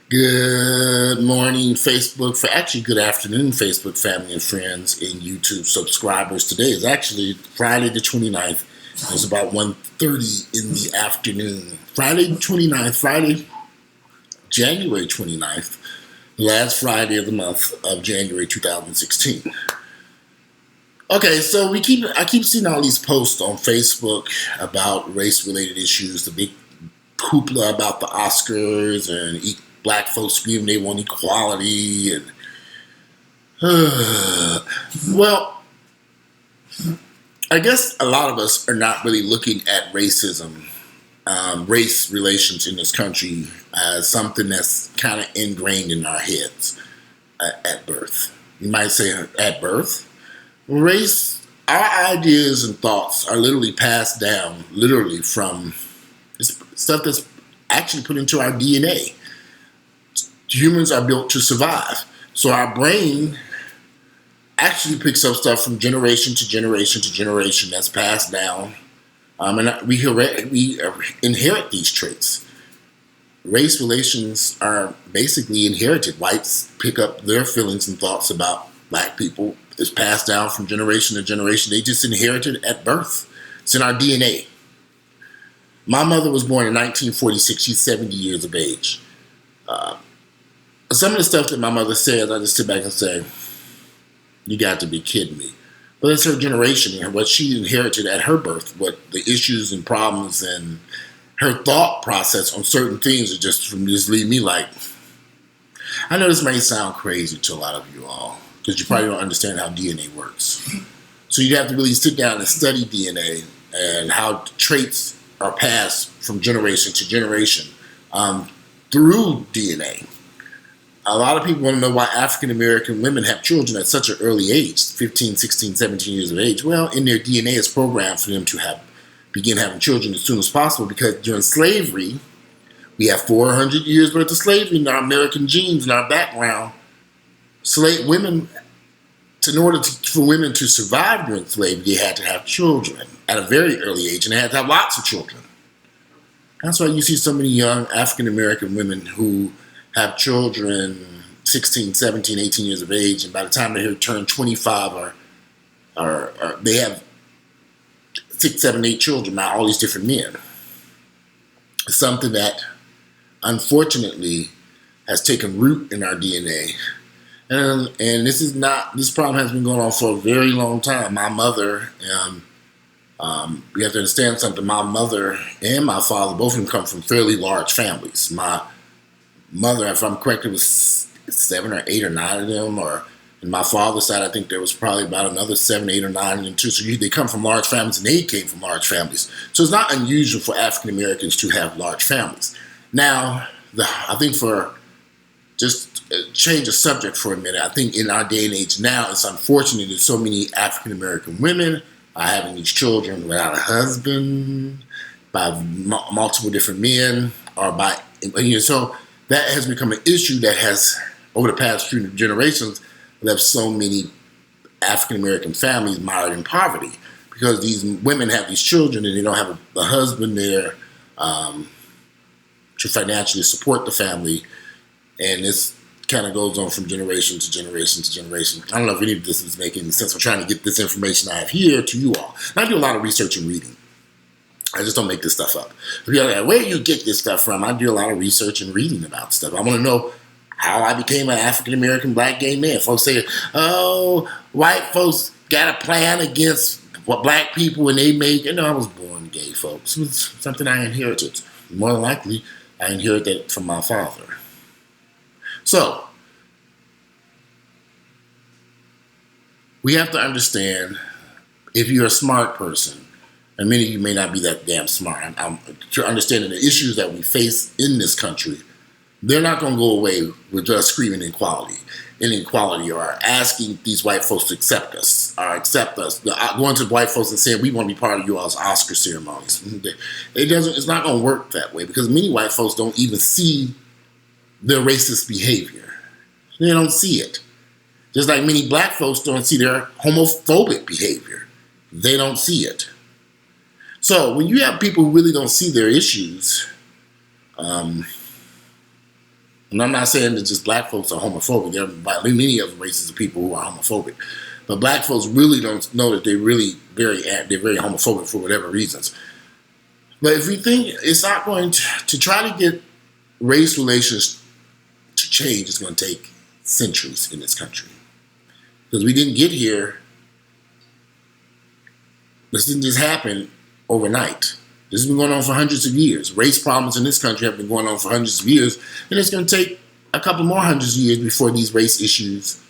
Good morning, Facebook. Good afternoon, Facebook family and friends and YouTube subscribers. Today is actually Friday the 29th. It's about 1:30 in the afternoon. Friday the 29th, January 29th, last Friday of the month of January 2016. Okay, so I keep seeing all these posts on Facebook about race-related issues, the big hoopla about the Oscars and black folks screaming they want equality and well, I guess a lot of us are not really looking at racism, race relations in this country as something that's kind of ingrained in our heads at birth. You might say at birth. Race, our ideas and thoughts are literally passed down, literally from stuff that's actually put into our DNA. Humans are built to survive. So our brain actually picks up stuff from generation to generation to generation that's passed down. And we inherit these traits. Race relations are basically inherited. Whites pick up their feelings and thoughts about black people. It's passed down from generation to generation. They just inherited it at birth. It's in our DNA. My mother was born in 1946. She's 70 years of age. Some of the stuff that my mother says, I just sit back and say, you got to be kidding me. But it's her generation and what she inherited at her birth, what the issues and problems and her thought process on certain things are just leave me like, I know this may sound crazy to a lot of you all, because you probably don't understand how DNA works. So you have to really sit down and study DNA and how traits are passed from generation to generation through DNA. A lot of people want to know why African American women have children at such an early age, 15, 16, 17 years of age. Well, in their DNA it's programmed for them to begin having children as soon as possible, because during slavery, we have 400 years worth of slavery in our American genes, in our background. Women, in order for women to survive during slavery, they had to have children at a very early age, and they had to have lots of children. That's why you see so many young African American women who have children 16, 17, 18 years of age, and by the time they turn 25 or they have 6, 7, 8 children by all these different men. It's something that unfortunately has taken root in our DNA. And this problem has been going on for a very long time. My mother, you have to understand something, my mother and my father, both of them come from fairly large families. My mother, if I'm correct, it was 7 or 8 or 9 of them, or on my father's side, I think there was probably about another 7, 8 or 9 of them too. So they come from large families, and they came from large families. So it's not unusual for African Americans to have large families. Now, I think for just change the subject for a minute, I think in our day and age now, it's unfortunate that so many African American women are having these children without a husband, by multiple different men, or by, so that has become an issue that has, over the past few generations, left so many African American families mired in poverty, because these women have these children and they don't have a husband there to financially support the family, and this kind of goes on from generation to generation to generation. I don't know if any of this is making sense. I'm trying to get this information I have here to you all. And I do a lot of research and reading. I just don't make this stuff up. If you're like, where do you get this stuff from? I do a lot of research and reading about stuff. I want to know how I became an African-American black gay man. Folks say, oh, white folks got a plan against black people and they made, I was born gay, folks. It was something I inherited. More than likely, I inherited it from my father. So, we have to understand, if you're a smart person, and many of you may not be that damn smart, I'm understanding the issues that we face in this country, they're not going to go away with just screaming inequality, or asking these white folks to accept us, going to white folks and saying, we want to be part of you all's Oscar ceremonies. It's not going to work that way, because many white folks don't even see their racist behavior. They don't see it. Just like many black folks don't see their homophobic behavior. They don't see it. So when you have people who really don't see their issues, And I'm not saying that just black folks are homophobic. There are many other races of people who are homophobic. But black folks really don't know that they're very homophobic for whatever reasons. But if we think it's not going to try to get race relations to change, it's going to take centuries in this country. Because we didn't get here, this didn't just happen overnight. This has been going on for hundreds of years. Race problems in this country have been going on for hundreds of years, and it's going to take a couple more hundreds of years before these race issues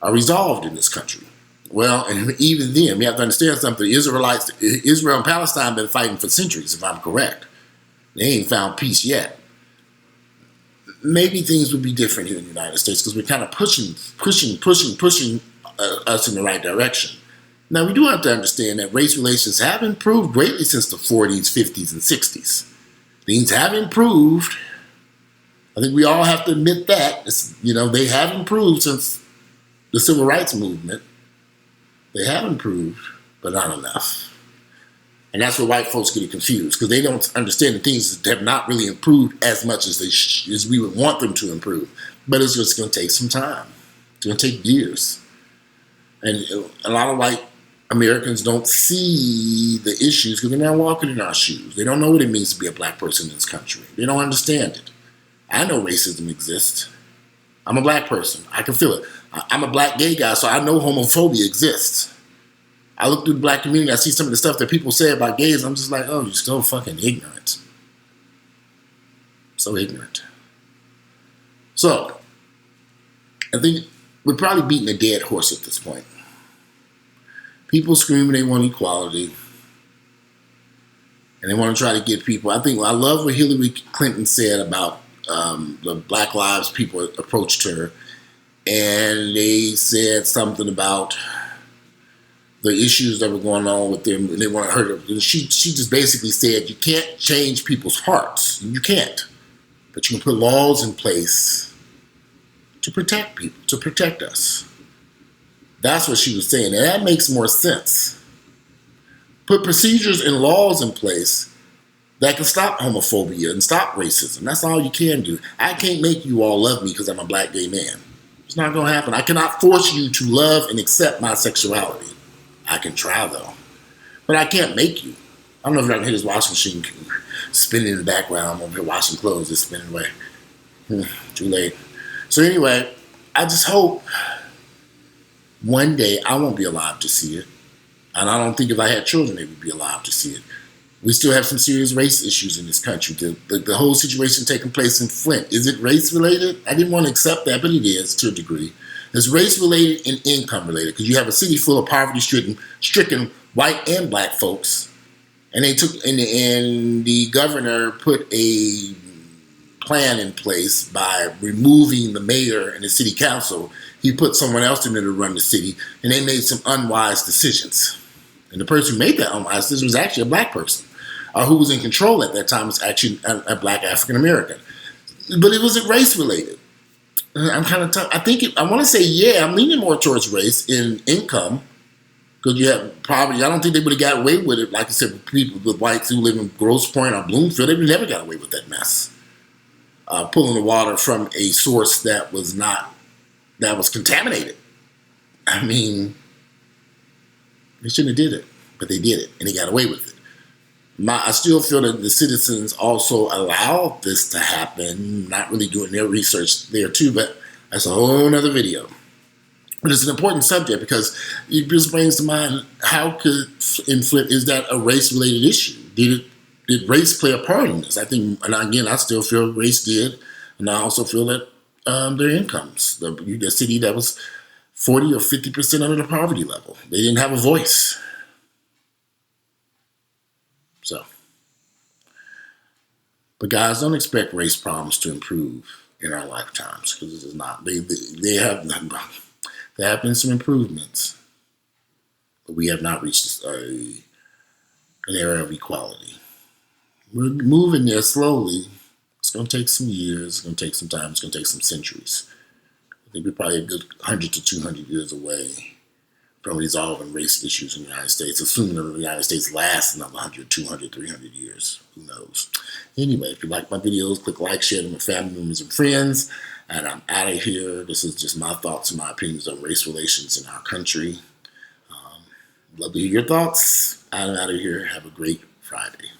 are resolved in this country. Well, and even then, we have to understand something. Israel and Palestine have been fighting for centuries, if I'm correct. They ain't found peace yet. Maybe things would be different here in the United States because we're kind of pushing us in the right direction. Now, we do have to understand that race relations have improved greatly since the 40s, 50s, and 60s. Things have improved. I think we all have to admit that. They have improved since the Civil Rights Movement. They have improved, but not enough. And that's where white folks get confused because they don't understand that things have not really improved as much as we would want them to improve. But it's just going to take some time. It's going to take years. And a lot of white Americans don't see the issues because they're not walking in our shoes. They don't know what it means to be a black person in this country. They don't understand it. I know racism exists. I'm a black person. I can feel it. I'm a black gay guy, so I know homophobia exists. I look through the black community, I see some of the stuff that people say about gays, I'm just like, oh, you're so fucking ignorant. So ignorant. So, I think we're probably beating a dead horse at this point. People screaming they want equality. And they want to try to get people. I love what Hillary Clinton said about the Black Lives people approached her. And they said something about the issues that were going on with them. And they wanted her to. She just basically said, you can't change people's hearts. You can't. But you can put laws in place to protect people, to protect us. That's what she was saying. And that makes more sense. Put procedures and laws in place that can stop homophobia and stop racism. That's all you can do. I can't make you all love me because I'm a black gay man. It's not going to happen. I cannot force you to love and accept my sexuality. I can try, though. But I can't make you. I don't know if I can hear this washing machine spinning in the background. I'm over here washing clothes. It's spinning away. Too late. So anyway, I just hope one day I won't be alive to see it. And I don't think if I had children, they would be alive to see it. We still have some serious race issues in this country. The whole situation taking place in Flint. Is it race-related? I didn't want to accept that, but it is to a degree. It's race-related and income-related because you have a city full of poverty-stricken white and black folks. And the governor put a plan in place by removing the mayor and the city council. He put someone else in there to run the city, and they made some unwise decisions. And the person who made that unwise decision was actually a black person. Who was in control at that time was actually a black African American. But it wasn't race related. I'm kind of tough. I want to say, yeah, I'm leaning more towards race in income because you have poverty. I don't think they would have got away with it. Like I said, with whites who live in Grosse Pointe or Bloomfield, they never got away with that mess. Pulling the water from a source that was contaminated. I mean, they shouldn't have did it, but they did it and they got away with it. I still feel that the citizens also allowed this to happen, not really doing their research there too, but that's a whole other video. But it's an important subject because it just brings to mind how could in Flint, is that a race-related issue? Did race play a part in this? I think, and again, I still feel race did, and I also feel that their incomes, the city that was 40 or 50% under the poverty level, they didn't have a voice. So, but guys, don't expect race problems to improve in our lifetimes because this is not. There have been some improvements, but we have not reached an era of equality. We're moving there slowly. It's going to take some years. It's going to take some time. It's going to take some centuries. I think we're probably a good 100 to 200 years away from resolving race issues in the United States, assuming the United States lasts another 100, 200, 300 years. Who knows? Anyway, if you like my videos, click like, share them with family members and friends. And I'm out of here. This is just my thoughts and my opinions on race relations in our country. Love to hear your thoughts. I'm out of here. Have a great Friday.